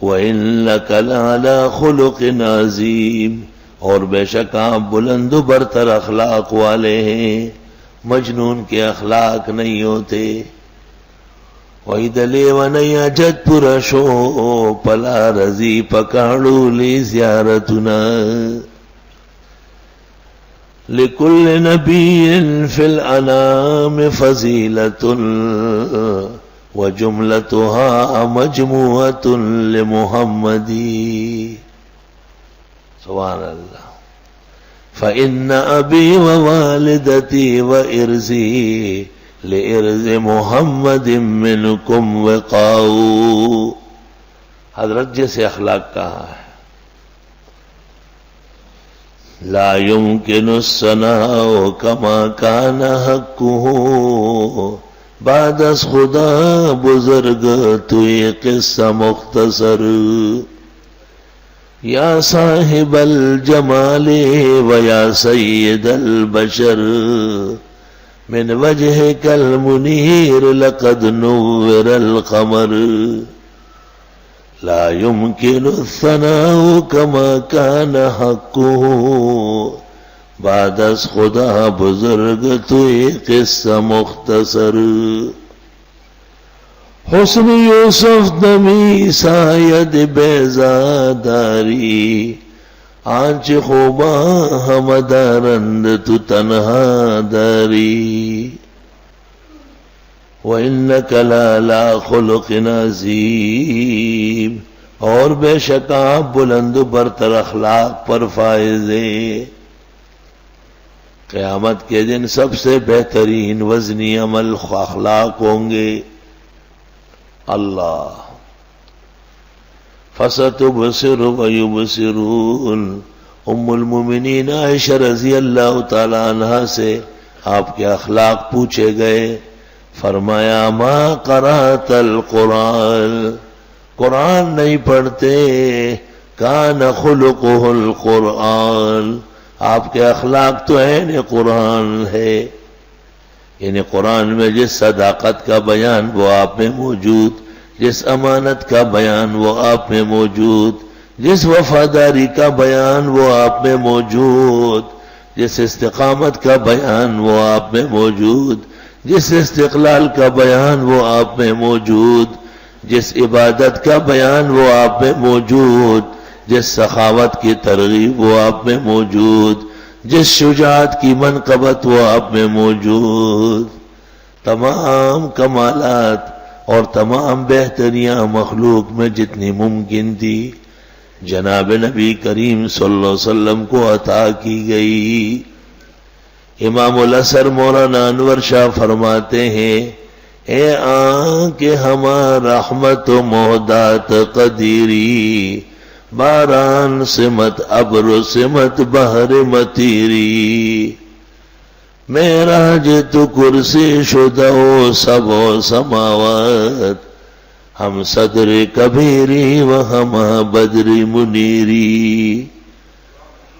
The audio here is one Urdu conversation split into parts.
وَإِنَّكَ لَعَلَىٰ خُلُقٍ عَظِيمٍ، اور بے شک آپ بلند و برتر اخلاق والے ہیں، مجنون کے اخلاق نہیں ہوتے۔ وَإِذَا لِيَوَنَيَا جَدْ پُرَشُو پلا رضی پکاڑو لی زیارتنا لِكُلِّ نَبِيٍّ فِي الْأَنَامِ فَضِيلَةٌ وَجُمْلَتُهَا مَجْمُوعَةٌ لِمُحَمَّدٍ۔ سبحان اللہ۔ فَإِنَّ أَبِي وَوَالِدَتِي وَإِرْزِي لِإِرْزِ مُحَمَّدٍ مِّنْكُمْ وِقَاءُ۔ حضرت جیسے اخلاق کہا ہے، لا يمكن الثناء كما كان حقه، بعد از خدا بزرگ تو یہ قصہ مختصر، یا صاحب الجمال و یا سید البشر، من وجهك المنیر لقد نور القمر، لا يمكن الثناء كما كان حقه، بعد از خدا بزرگ تو یہ قصہ مختصر، حسن یوسف نمی ساید بیزاداری، آنچ خوبا ہم دارند تو تنہا داری، وَإِنَّكَ لَعَلَىٰ خُلُقٍ عَظِيمٍ، اور بے شک آپ بلند و برتر اخلاق پر فائز ہیں۔ قیامت کے دن سب سے بہترین وزنی عمل اخلاق ہوں گے۔ اللہ فَسَتُبْصِرُ وَيُبْصِرُونَ، ام المومنین عائشہ رضی اللہ تعالی عنہا سے آپ کے اخلاق پوچھے گئے، فرمایا ما قرأت القرآن، قرآن نہیں پڑھتے، کان خلقہ القرآن، آپ کے اخلاق تو عین قرآن ہے، یعنی قرآن میں جس صداقت کا بیان وہ آپ میں موجود، جس امانت کا بیان وہ آپ میں موجود، جس وفاداری کا بیان وہ آپ میں موجود، جس استقامت کا بیان وہ آپ میں موجود، جس استقلال کا بیان وہ آپ میں موجود، جس عبادت کا بیان وہ آپ میں موجود، جس سخاوت کی ترغیب وہ آپ میں موجود، جس شجاعت کی منقبت وہ آپ میں موجود، تمام کمالات اور تمام بہتریاں مخلوق میں جتنی ممکن تھی جناب نبی کریم صلی اللہ علیہ وسلم کو عطا کی گئی۔ امام الاثر مولانا انور شاہ فرماتے ہیں، اے آنکھ ہمارا رحمت و مہدات قدیری، باران سمت ابر سمت بحر متیری، معراج تو کرسی شدہ و سبع سماوات، ہم صدر کبیری و ہم بدر منیری،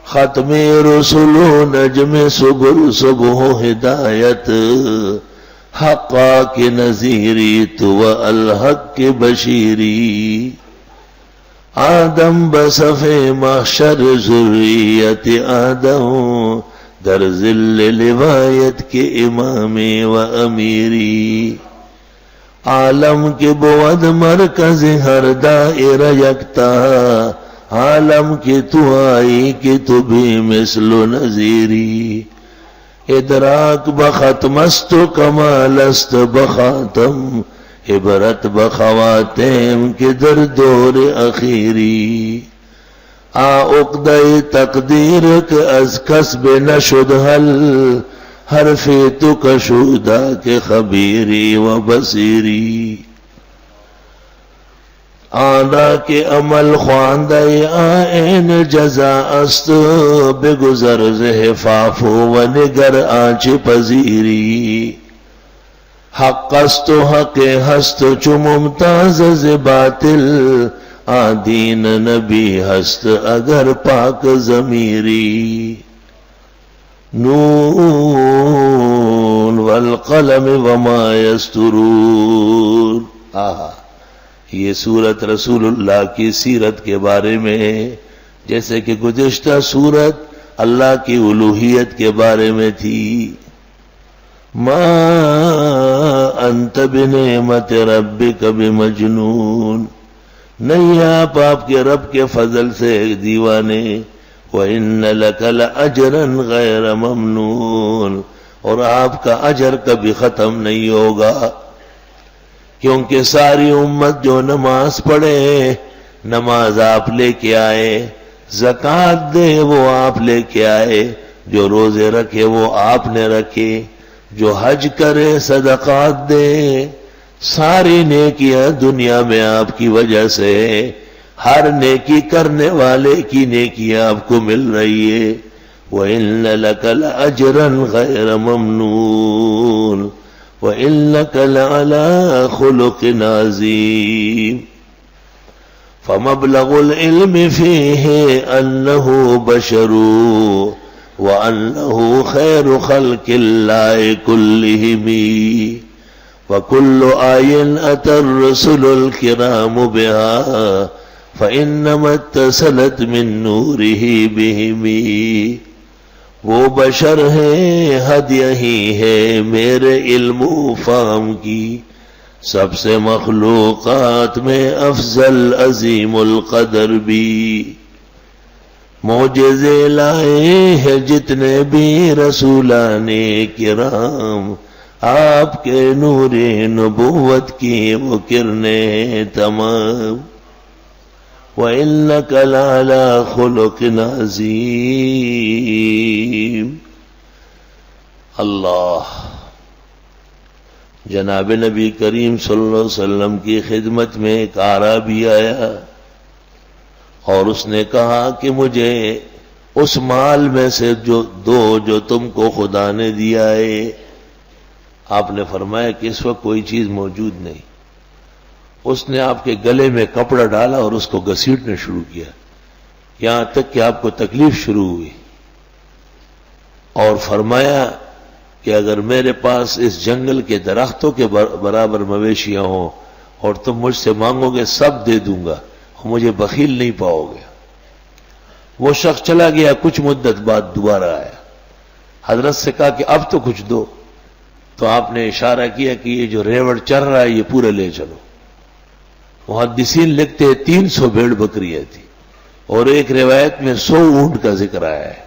ختم رسول و نجم صبح صبح ہدایت، حقا کے نذیری تو الحق کے بشیری، آدم بصف محشر ذریت آدم، در ذل لوایت کے امام و امیری، عالم کے بود مرکز ہر دائرہ یکتا، عالم کی تو آئی کہ تو بھی مثل و نظیری، ادراک بختم است و کمال است بخاتم، عبرت بخواتیم کے در دور اخیری، عقدہ تقدیر کے از کسب نشد حل، حرف تو کشودہ کے خبیری و بصیری، آنا کے عمل خواندہ آئین جزا است، بگزر زحفاف و نگر آنچ پذیری، حق است و حق ہست چو ممتاز ز باطل، آدین نبی ہست اگر پاک ضمیری، نون والقلم وما یسطرون۔ یہ سورت رسول اللہ کی سیرت کے بارے میں ہے، جیسے کہ گزشتہ سورت اللہ کی الوہیت کے بارے میں تھی۔ ما انت بنعمت ربک بمجنون، نہیں آپ کے رب کے فضل سے ایک دیوانے۔ وَإِنَّ لَكَ لَأَجْرًا غَيْرَ مَمْنُونَ، اور آپ کا اجر کبھی ختم نہیں ہوگا، کیونکہ ساری امت جو نماز پڑھے، نماز آپ لے کے آئے، زکوٰۃ دے وہ آپ لے کے آئے، جو روزے رکھے وہ آپ نے رکھے، جو حج کرے صدقات دے، ساری نیکیاں دنیا میں آپ کی وجہ سے، ہر نیکی کرنے والے کی نیکیاں آپ کو مل رہی ہے۔ وَإِنَّ لَكَ لَأَجْرًا غَيْرَ مَمْنُونٍ وَإِنَّكَ لَعَلَىٰ خُلُقٍ عَظِيمٍ۔ فَمَبْلَغُ الْعِلْمِ فِيهِ أَنَّهُ بَشَرٌ وَأَنَّهُ خَيْرُ خَلْقِ اللَّهِ كُلِّهِمْ، وَكُلُّ آيٍ أَتَى الرُّسُلُ الْكِرَامُ بِهَا فَإِنَّمَا اتصلت مِن نُورِهِ بِهِمْ۔ وہ بشر ہیں، حد یہی ہے میرے علم و فہم کی، سب سے مخلوقات میں افضل عظیم القدر بھی۔ معجزے لائے ہیں جتنے بھی رسولان کرام، آپ کے نور نبوت کی وہ کرنیں تمام۔ وَإِنَّكَ لَعَلَىٰ خُلُقٍ عَظِيمٍ۔ اللہ جناب نبی کریم صلی اللہ علیہ وسلم کی خدمت میں ایک اعرابی آیا اور اس نے کہا کہ مجھے اس مال میں سے جو تم کو خدا نے دیا ہے۔ آپ نے فرمایا کہ اس وقت کوئی چیز موجود نہیں۔ اس نے آپ کے گلے میں کپڑا ڈالا اور اس کو گھسیٹنا شروع کیا، یہاں تک کہ آپ کو تکلیف شروع ہوئی، اور فرمایا کہ اگر میرے پاس اس جنگل کے درختوں کے برابر مویشیاں ہوں اور تم مجھ سے مانگو گے سب دے دوں گا، اور مجھے بخیل نہیں پاؤ گے۔ وہ شخص چلا گیا، کچھ مدت بعد دوبارہ آیا، حضرت سے کہا کہ اب تو کچھ دو، تو آپ نے اشارہ کیا کہ یہ جو ریوڑ چل رہا ہے یہ پورے لے چلو۔ محدثین لکھتے ہیں 300 بھیڑ بکریاں تھی، اور ایک روایت میں 100 اونٹ کا ذکر آیا ہے۔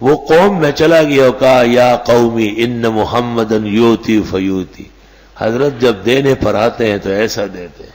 وہ قوم میں چلا گیا اور کہا یا قومی ان محمدن یوتی فیوتی، حضرت جب دینے پر آتے ہیں تو ایسا دیتے ہیں۔